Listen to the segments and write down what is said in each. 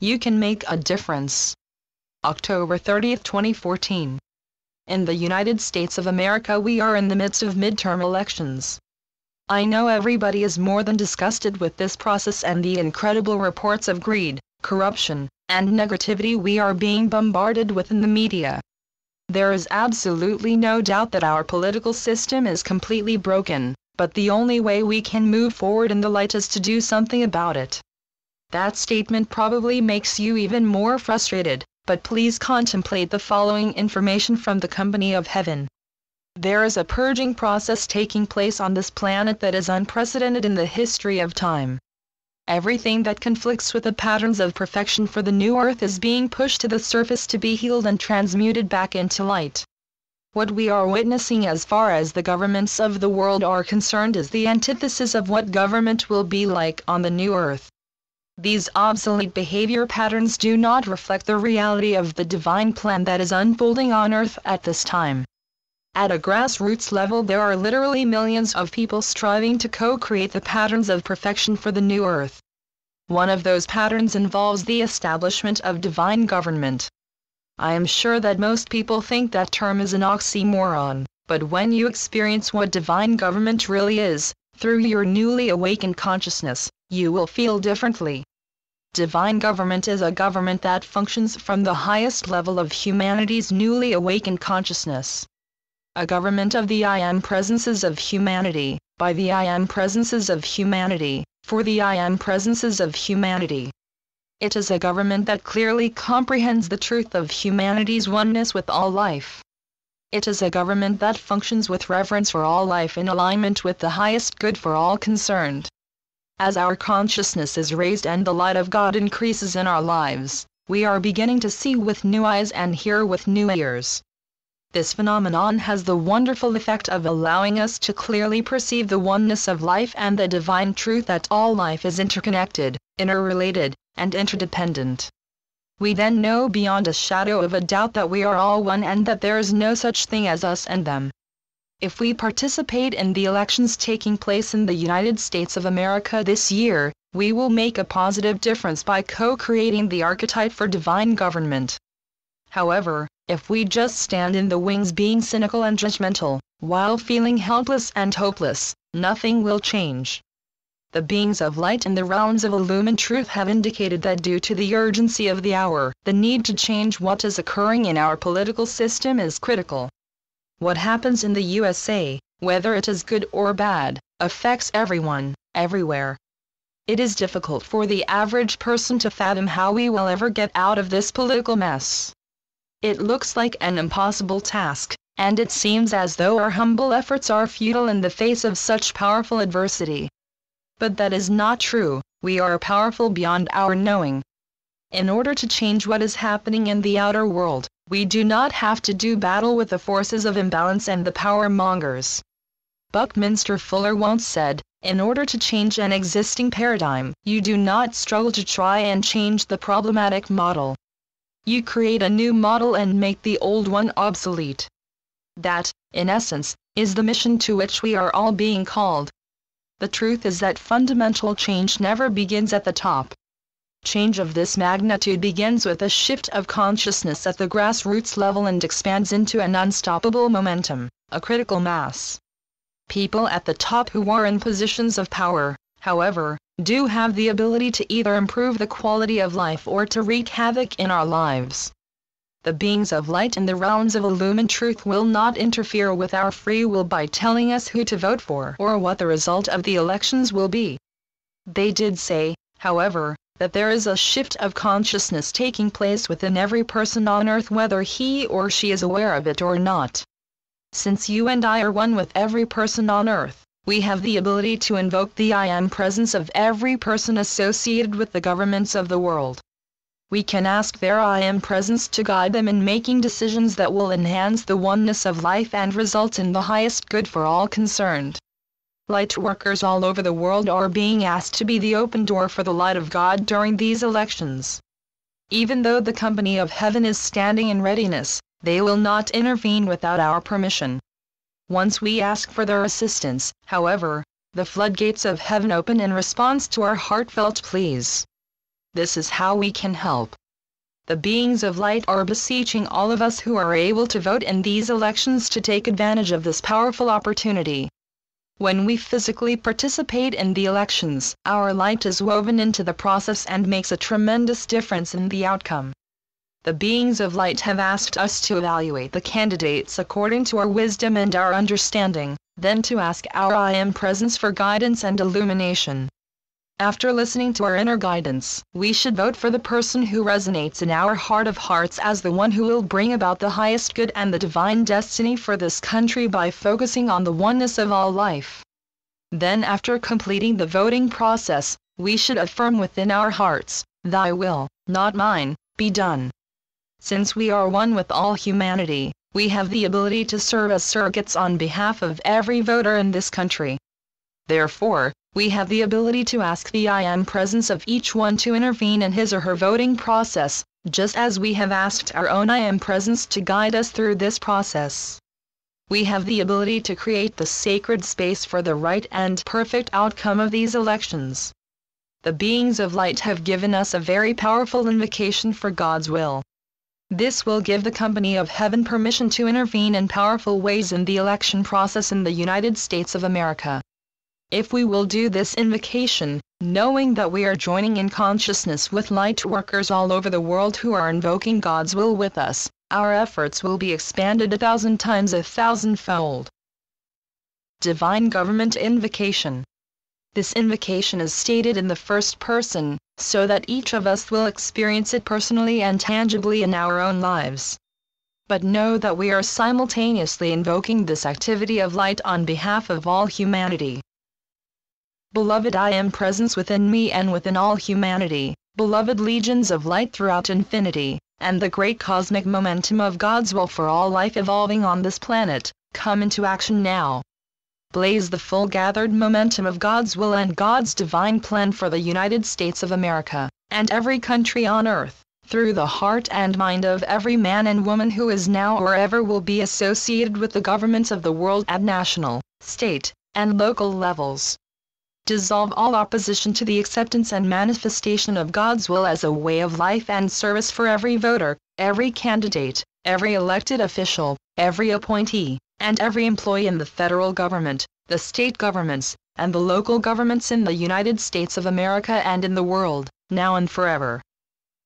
you can make a difference. October 30, 2014. In the United States of America, we are in the midst of midterm elections. I know everybody is more than disgusted with this process and the incredible reports of greed, corruption, and negativity we are being bombarded with in the media. There is absolutely no doubt that our political system is completely broken, but the only way we can move forward in the light is to do something about it. That statement probably makes you even more frustrated, but please contemplate the following information from the Company of Heaven. There is a purging process taking place on this planet that is unprecedented in the history of time. Everything that conflicts with the patterns of perfection for the new earth is being pushed to the surface to be healed and transmuted back into light. What we are witnessing as far as the governments of the world are concerned is the antithesis of what government will be like on the new earth. These obsolete behavior patterns do not reflect the reality of the divine plan that is unfolding on earth at this time. At a grassroots level, there are literally millions of people striving to co-create the patterns of perfection for the new earth. One of those patterns involves the establishment of divine government. I am sure that most people think that term is an oxymoron, but when you experience what divine government really is, through your newly awakened consciousness, you will feel differently. Divine government is a government that functions from the highest level of humanity's newly awakened consciousness. A government of the I Am presences of humanity, by the I Am presences of humanity, for the I Am presences of humanity. It is a government that clearly comprehends the truth of humanity's oneness with all life. It is a government that functions with reverence for all life in alignment with the highest good for all concerned. As our consciousness is raised and the light of God increases in our lives, we are beginning to see with new eyes and hear with new ears. This phenomenon has the wonderful effect of allowing us to clearly perceive the oneness of life and the divine truth that all life is interconnected, interrelated, and interdependent. We then know beyond a shadow of a doubt that we are all one and that there is no such thing as us and them. If we participate in the elections taking place in the United States of America this year, we will make a positive difference by co-creating the archetype for divine government. However, if we just stand in the wings being cynical and judgmental, while feeling helpless and hopeless, nothing will change. The beings of light in the realms of illumined truth have indicated that due to the urgency of the hour, the need to change what is occurring in our political system is critical. What happens in the USA, whether it is good or bad, affects everyone, everywhere. It is difficult for the average person to fathom how we will ever get out of this political mess. It looks like an impossible task, and it seems as though our humble efforts are futile in the face of such powerful adversity. But that is not true. We are powerful beyond our knowing. In order to change what is happening in the outer world, we do not have to do battle with the forces of imbalance and the power mongers. Buckminster Fuller once said, "In order to change an existing paradigm, you do not struggle to try and change the problematic model. You create a new model and make the old one obsolete." That, in essence, is the mission to which we are all being called. The truth is that fundamental change never begins at the top. Change of this magnitude begins with a shift of consciousness at the grassroots level and expands into an unstoppable momentum, a critical mass. People at the top who are in positions of power, however, do have the ability to either improve the quality of life or to wreak havoc in our lives. The beings of light in the realms of illumined truth will not interfere with our free will by telling us who to vote for or what the result of the elections will be. They did say, however, that there is a shift of consciousness taking place within every person on earth, whether he or she is aware of it or not. Since you and I are one with every person on earth, we have the ability to invoke the I Am presence of every person associated with the governments of the world. We can ask their I Am presence to guide them in making decisions that will enhance the oneness of life and result in the highest good for all concerned. Light workers all over the world are being asked to be the open door for the light of God during these elections. Even though the Company of Heaven is standing in readiness, they will not intervene without our permission. Once we ask for their assistance, however, the floodgates of heaven open in response to our heartfelt pleas. This is how we can help. The beings of light are beseeching all of us who are able to vote in these elections to take advantage of this powerful opportunity. When we physically participate in the elections, our light is woven into the process and makes a tremendous difference in the outcome. The beings of light have asked us to evaluate the candidates according to our wisdom and our understanding, then to ask our I Am Presence for guidance and illumination. After listening to our inner guidance, we should vote for the person who resonates in our heart of hearts as the one who will bring about the highest good and the divine destiny for this country by focusing on the oneness of all life. Then after completing the voting process, we should affirm within our hearts, "Thy will, not mine, be done." Since we are one with all humanity, we have the ability to serve as surrogates on behalf of every voter in this country. Therefore, we have the ability to ask the I Am Presence of each one to intervene in his or her voting process, just as we have asked our own I Am Presence to guide us through this process. We have the ability to create the sacred space for the right and perfect outcome of these elections. The beings of light have given us a very powerful invocation for God's will. This will give the company of heaven permission to intervene in powerful ways in the election process in the United States of America. If we will do this invocation, knowing that we are joining in consciousness with light workers all over the world who are invoking God's will with us, our efforts will be expanded 1,000 times 1,000-fold. Divine Government Invocation. This invocation is stated in the first person, so that each of us will experience it personally and tangibly in our own lives. But know that we are simultaneously invoking this activity of light on behalf of all humanity. Beloved I Am Presence within me and within all humanity, beloved legions of light throughout infinity, and the great cosmic momentum of God's will for all life evolving on this planet, come into action now. Blaze the full gathered momentum of God's will and God's divine plan for the United States of America, and every country on earth, through the heart and mind of every man and woman who is now or ever will be associated with the governments of the world at national, state, and local levels. Dissolve all opposition to the acceptance and manifestation of God's will as a way of life and service for every voter, every candidate, every elected official, every appointee, and every employee in the federal government, the state governments, and the local governments in the United States of America and in the world, now and forever.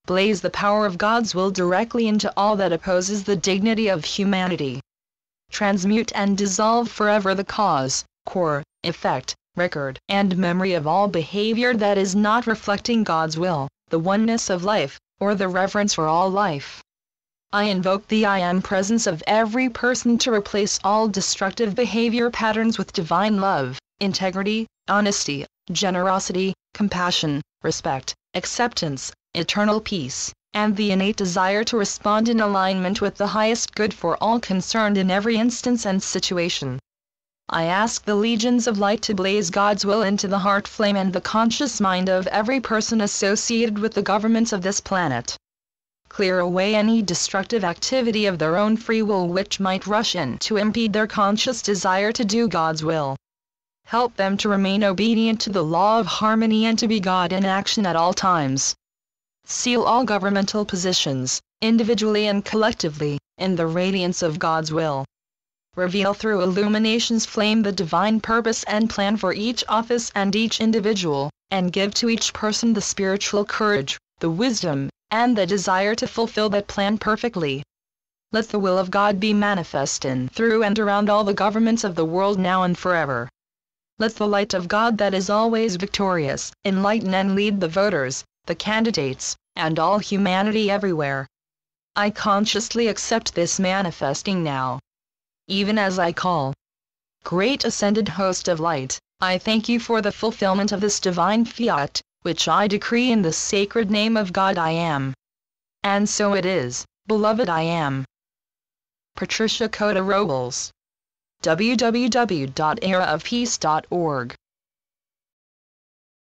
Blaze the power of God's will directly into all that opposes the dignity of humanity. Transmute and dissolve forever the cause, core, effect, record, and memory of all behavior that is not reflecting God's will, the oneness of life, or the reverence for all life. I invoke the I Am Presence of every person to replace all destructive behavior patterns with divine love, integrity, honesty, generosity, compassion, respect, acceptance, eternal peace, and the innate desire to respond in alignment with the highest good for all concerned in every instance and situation. I ask the legions of light to blaze God's will into the heart flame and the conscious mind of every person associated with the governments of this planet. Clear away any destructive activity of their own free will which might rush in to impede their conscious desire to do God's will. Help them to remain obedient to the law of harmony and to be God in action at all times. Seal all governmental positions, individually and collectively, in the radiance of God's will. Reveal through illumination's flame the divine purpose and plan for each office and each individual, and give to each person the spiritual courage, the wisdom, and the desire to fulfill that plan perfectly. Let the will of God be manifest in, through, and around all the governments of the world now and forever. Let the light of God that is always victorious, enlighten and lead the voters, the candidates, and all humanity everywhere. I consciously accept this manifesting now. Even as I call. Great Ascended Host of Light, I thank you for the fulfillment of this divine fiat, which I decree in the sacred name of God I Am. And so it is, beloved I Am. Patricia Cota-Robles. www.eraofpeace.org